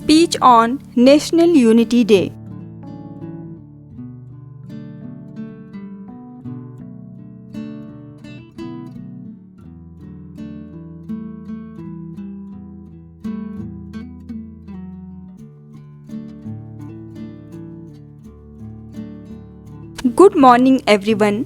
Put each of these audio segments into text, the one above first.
Speech on National Unity Day. Good morning, everyone.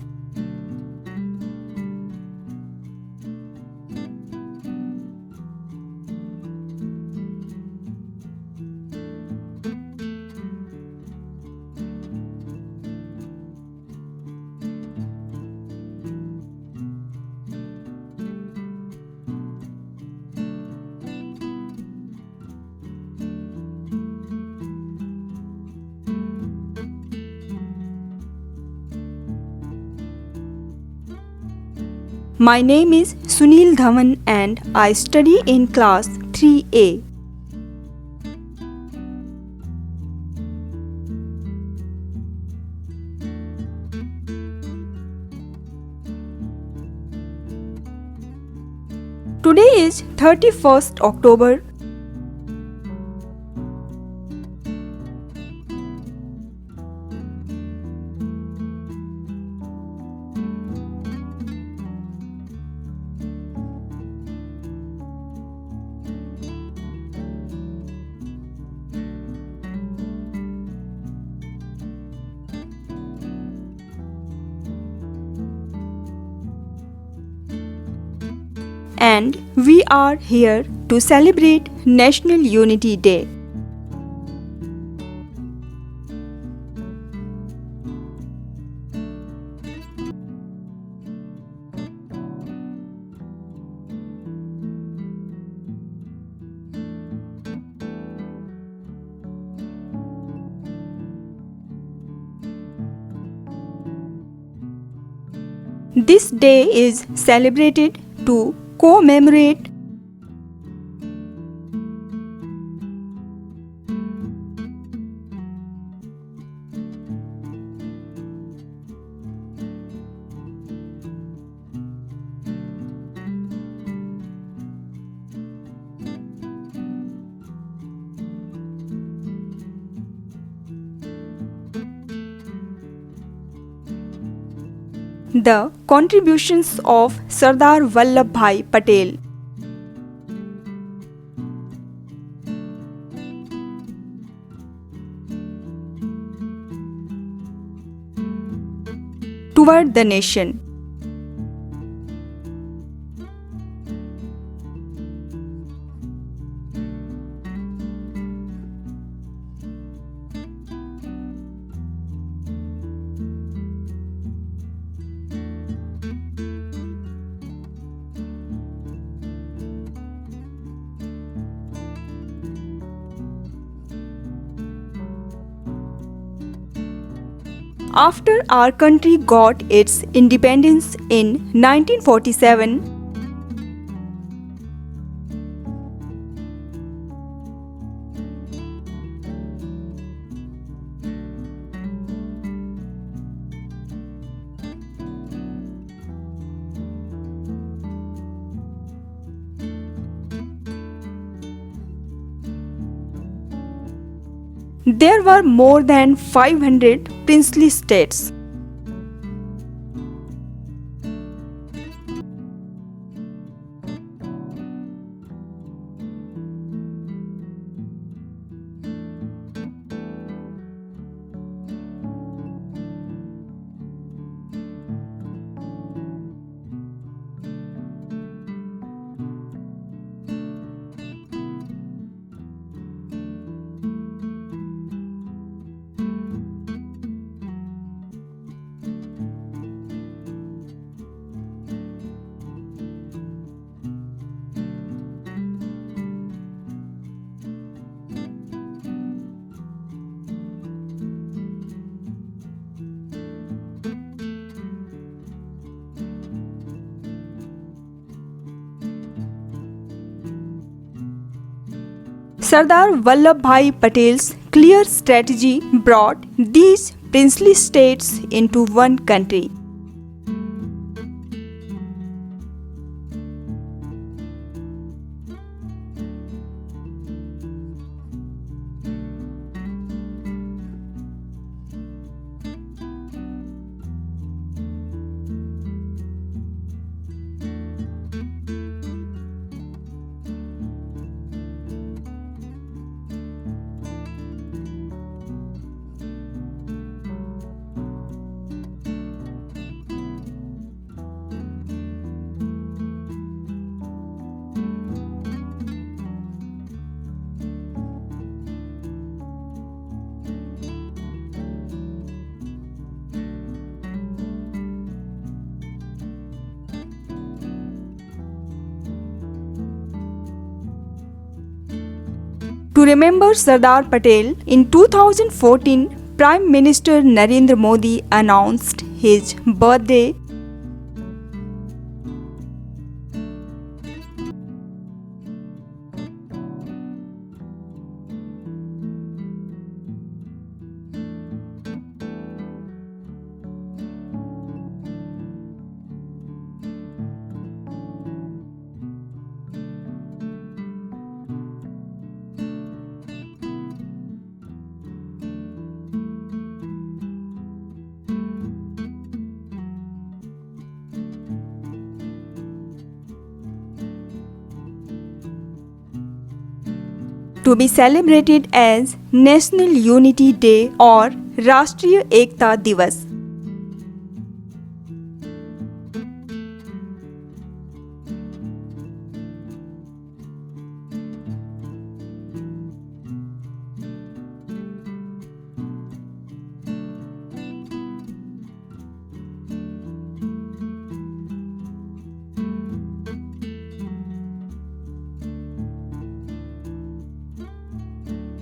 My name is Sunil Dhawan and I study in class 3A. Today is 31st October. And we are here to celebrate National Unity Day. This day is celebrated to commemorate the contributions of Sardar Vallabhbhai Patel. Toward the nation. After our country got its independence in 1947, there were more than 500 princely states. Sardar Vallabhbhai Patel's clear strategy brought these princely states into one country. To remember Sardar Patel, in 2014, Prime Minister Narendra Modi announced his birthday. To be celebrated as National Unity Day or Rashtriya Ekta Divas.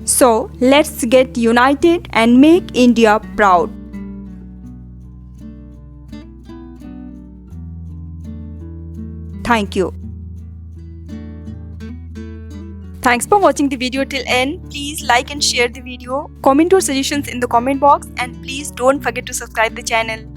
So, let's get united and make India proud. Thank you. Thanks for watching the video till end. Please like and share the video. Comment your suggestions in the comment box and please don't forget to subscribe the channel.